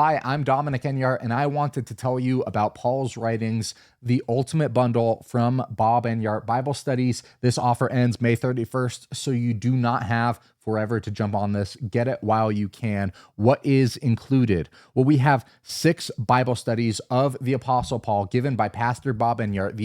Hi, I'm Dominic Enyart, and I wanted to tell you about Paul's writings, The Ultimate Bundle from Bob Enyart Bible Studies. This offer ends May 31st, so you do not have forever to jump on this. Get it while you can. What is included? Well, we have 6 Bible studies of the Apostle Paul given by Pastor Bob Enyart.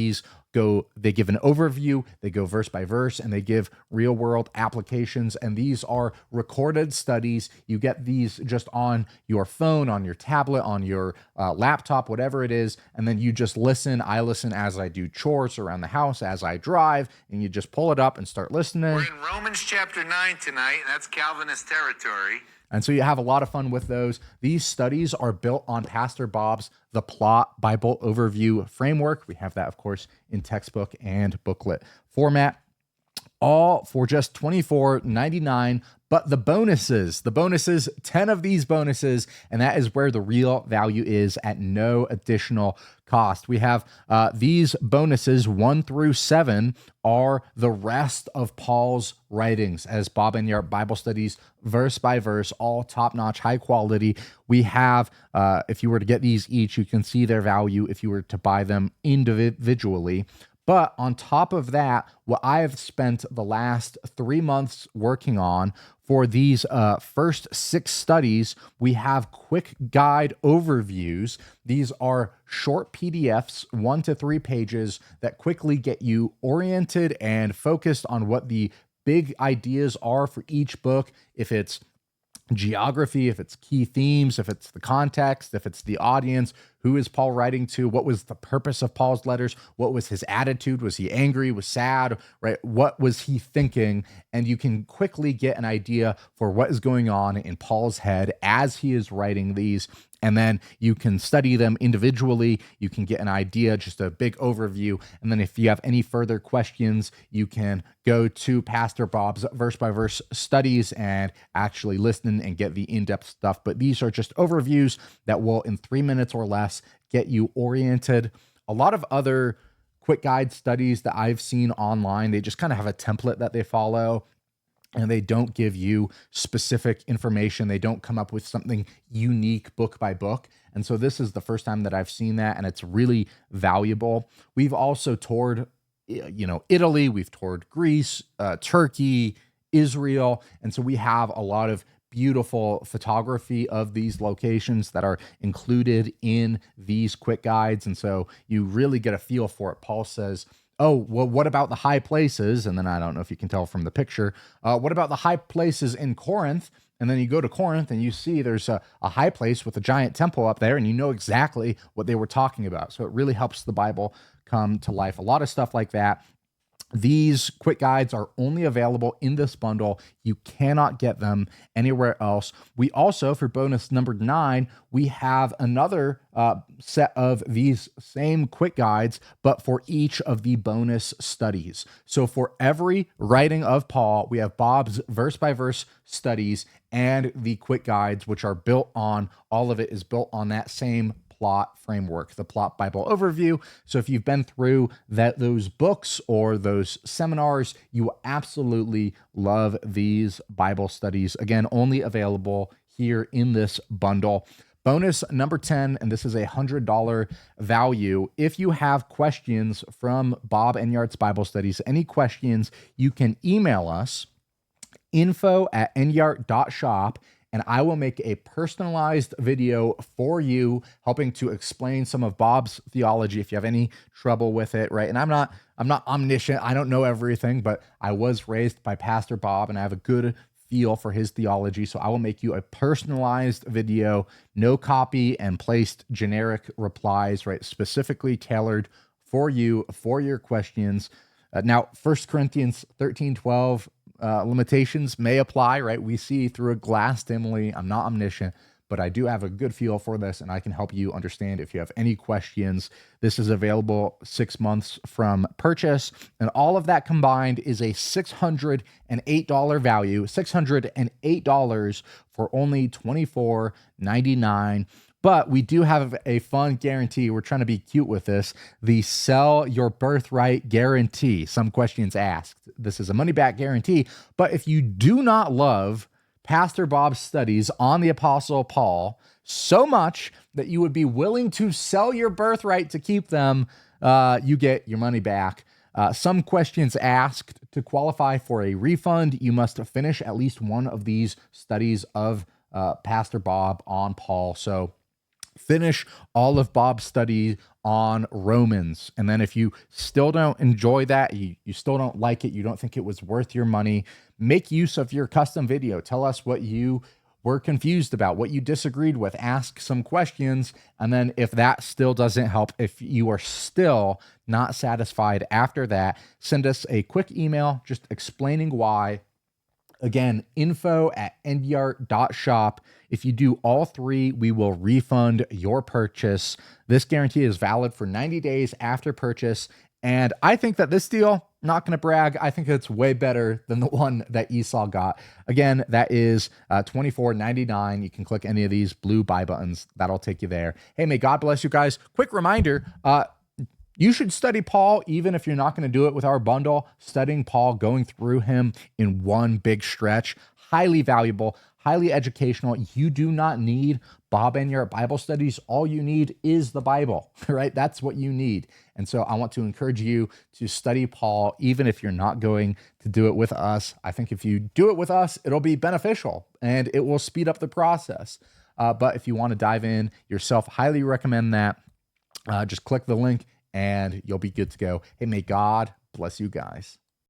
They give an overview, they go verse by verse, and they give real world applications. And these are recorded studies. You get these just on your phone, on your tablet, on your laptop, whatever it is. And then you just listen. I listen as I do chores around the house, as I drive, and you just pull it up and start listening. We're in Romans chapter 9 tonight. That's Calvinist territory. And so you have a lot of fun with those. These studies are built on Pastor Bob's The Plot Bible Overview Framework. We have that, of course, in textbook and booklet format, all for just $24.99. But the bonuses, 10 of these bonuses, and that is where the real value is at no additional cost. We have these bonuses 1 through 7 are the rest of Paul's writings as Bob Enyart Bible Studies, verse by verse, all top-notch, high quality. We have, if you were to get these each, you can see their value if you were to buy them individually. But on top of that, what I have spent the last 3 months working on for these first 6 studies, we have quick guide overviews. These are short PDFs, 1 to 3 pages, that quickly get you oriented and focused on what the big ideas are for each book. If it's geography, if it's key themes, if it's the context, if it's the audience, who is Paul writing to, what was the purpose of Paul's letters, what was his attitude, was he angry, was sad, right? What was he thinking? And you can quickly get an idea for what is going on in Paul's head as he is writing these. And then you can study them individually. You can get an idea, just a big overview. And then if you have any further questions, you can go to Pastor Bob's verse by verse studies and actually listen and get the in-depth stuff. But these are just overviews that will, in 3 minutes or less, get you oriented. A lot of other quick guide studies that I've seen online, they just kind of have a template that they follow, and they don't give you specific information. They don't come up with something unique book by book. And so this is the first time that I've seen that, and it's really valuable. We've also toured, Italy, we've toured Greece, Turkey, Israel. And so we have a lot of beautiful photography of these locations that are included in these quick guides. And so you really get a feel for it. Paul says, oh, well, what about the high places? And then I don't know if you can tell from the picture. What about the high places in Corinth? And then you go to Corinth and you see there's a high place with a giant temple up there, and you know exactly what they were talking about. So it really helps the Bible come to life. A lot of stuff like that. These quick guides are only available in this bundle. You cannot get them anywhere else. We also, for bonus number 9, we have another set of these same quick guides, but for each of the bonus studies. So for every writing of Paul, we have Bob's verse by verse studies and the quick guides, which are built on, all of it is built on that same plot framework, the Plot Bible Overview. So if you've been through those books or those seminars, you will absolutely love these Bible studies. Again, only available here in this bundle. Bonus number 10, and this is a $100 value. If you have questions from Bob Enyart's Bible Studies, any questions, you can email us, info@enyart.shop, and I will make a personalized video for you, helping to explain some of Bob's theology if you have any trouble with it, right? And I'm not omniscient. I don't know everything, but I was raised by Pastor Bob, and I have a good feel for his theology. So I will make you a personalized video, no copy and paste generic replies, right? Specifically tailored for you, for your questions. Now, 1 Corinthians 13:12, limitations may apply, right? We see through a glass dimly. I'm not omniscient, but I do have a good feel for this, and I can help you understand if you have any questions. This is available 6 months from purchase, and all of that combined is a $608 value, $608 for only $24.99. But we do have a fun guarantee. We're trying to be cute with this. The sell your birthright guarantee. Some questions asked. This is a money-back guarantee. But if you do not love Pastor Bob's studies on the Apostle Paul, so much that you would be willing to sell your birthright to keep them, you get your money back. Some questions asked: to qualify for a refund, you must finish at least one of these studies of Pastor Bob on Paul. So finish all of Bob's study on Romans. And then if you still don't enjoy that, you still don't like it, you don't think it was worth your money, make use of your custom video. Tell us what you were confused about, what you disagreed with, ask some questions. And then if that still doesn't help, if you are still not satisfied after that, send us a quick email just explaining why. Again, info@ndyart.shop. If you do all three, we will refund your purchase. This guarantee is valid for 90 days after purchase. And I think that this deal, not going to brag, I think it's way better than the one that Esau got. Again, that is $24.99. You can click any of these blue buy buttons. That'll take you there. Hey, may God bless you guys. Quick reminder, you should study Paul, even if you're not going to do it with our bundle. Studying Paul, going through him in one big stretch, highly valuable, highly educational. You do not need Bob Enyart Bible studies. All you need is the Bible, right? That's what you need. And so I want to encourage you to study Paul, even if you're not going to do it with us. I think if you do it with us, it'll be beneficial and it will speed up the process. But if you want to dive in yourself, highly recommend that. Just click the link and you'll be good to go. Hey, may God bless you guys.